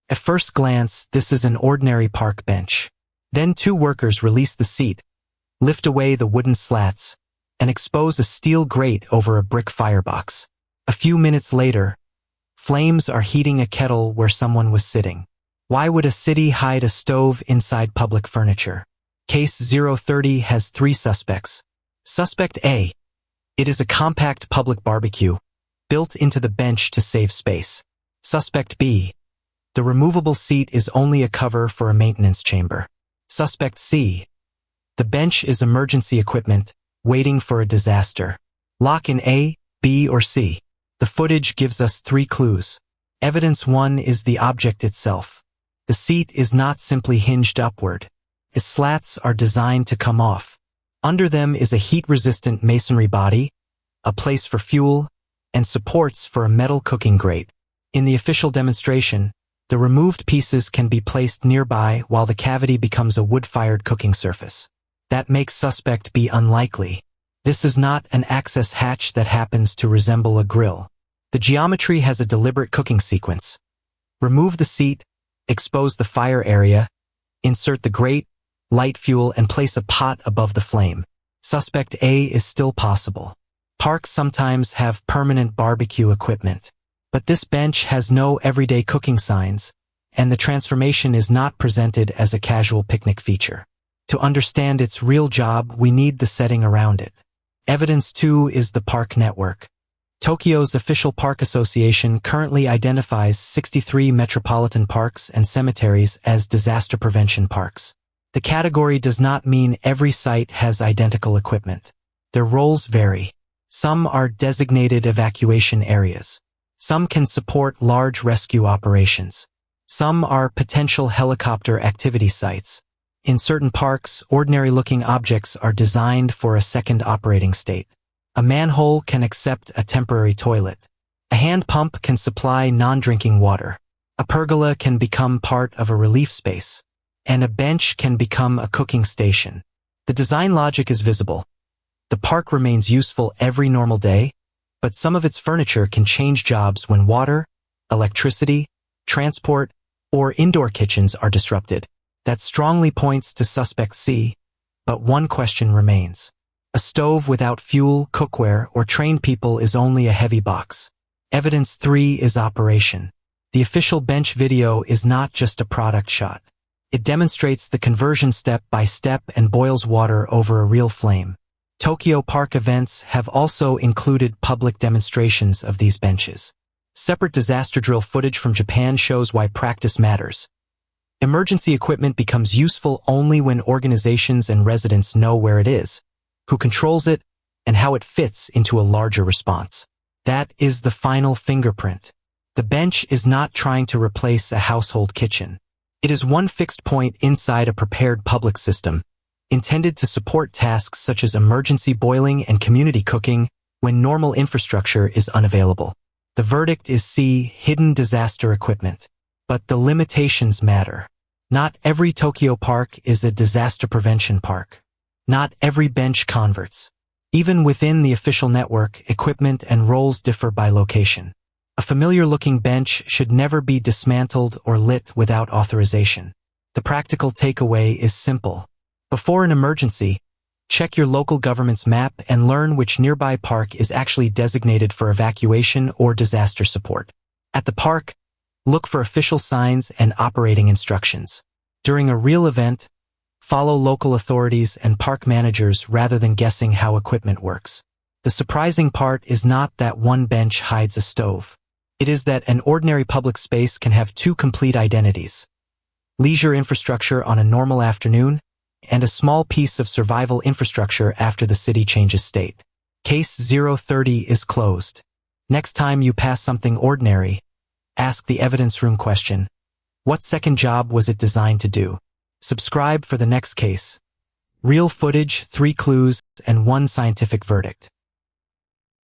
At first glance, this is an ordinary park bench. Then two workers release the seat, lift away the wooden slats, and expose a steel grate over a brick firebox. A few minutes later, flames are heating a kettle where someone was sitting. Why would a city hide a stove inside public furniture? Case 030 has three suspects. Suspect A. It is a compact public barbecue, built into the bench to save space. Suspect B. The removable seat is only a cover for a maintenance chamber. Suspect C. The bench is emergency equipment, waiting for a disaster. Lock in A, B, or C. The footage gives us three clues. Evidence 1 is the object itself. The seat is not simply hinged upward. Its slats are designed to come off. Under them is a heat-resistant masonry body, a place for fuel, and supports for a metal cooking grate. In the official demonstration, the removed pieces can be placed nearby while the cavity becomes a wood-fired cooking surface. That makes suspect B unlikely. This is not an access hatch that happens to resemble a grill. The geometry has a deliberate cooking sequence. Remove the seat, expose the fire area, insert the grate, light fuel, and place a pot above the flame. Suspect A is still possible. Parks sometimes have permanent barbecue equipment. But this bench has no everyday cooking signs, and the transformation is not presented as a casual picnic feature. To understand its real job, we need the setting around it. Evidence 2 is the park network. Tokyo's official park association currently identifies 63 metropolitan parks and cemeteries as disaster prevention parks. The category does not mean every site has identical equipment. Their roles vary. Some are designated evacuation areas. Some can support large rescue operations. Some are potential helicopter activity sites. In certain parks, ordinary-looking objects are designed for a second operating state. A manhole can accept a temporary toilet. A hand pump can supply non-drinking water. A pergola can become part of a relief space. And a bench can become a cooking station. The design logic is visible. The park remains useful every normal day, but some of its furniture can change jobs when water, electricity, transport, or indoor kitchens are disrupted. That strongly points to suspect C, but one question remains. A stove without fuel, cookware, or trained people is only a heavy box. Evidence 3 is operation. The official bench video is not just a product shot. It demonstrates the conversion step by step and boils water over a real flame. Tokyo park events have also included public demonstrations of these benches. Separate disaster drill footage from Japan shows why practice matters. Emergency equipment becomes useful only when organizations and residents know where it is, who controls it, and how it fits into a larger response. That is the final fingerprint. The bench is not trying to replace a household kitchen. It is one fixed point inside a prepared public system, intended to support tasks such as emergency boiling and community cooking when normal infrastructure is unavailable. The verdict is C, hidden disaster equipment. But the limitations matter. Not every Tokyo park is a disaster prevention park. Not every bench converts. Even within the official network, equipment and roles differ by location. A familiar-looking bench should never be dismantled or lit without authorization. The practical takeaway is simple. Before an emergency, check your local government's map and learn which nearby park is actually designated for evacuation or disaster support. At the park, look for official signs and operating instructions. During a real event, follow local authorities and park managers rather than guessing how equipment works. The surprising part is not that one bench hides a stove. It is that an ordinary public space can have two complete identities. Leisure infrastructure on a normal afternoon, and a small piece of survival infrastructure after the city changes state. Case 030 is closed. Next time you pass something ordinary, ask the evidence room question. What second job was it designed to do? Subscribe for the next case. Real footage, 3 clues, and 1 scientific verdict.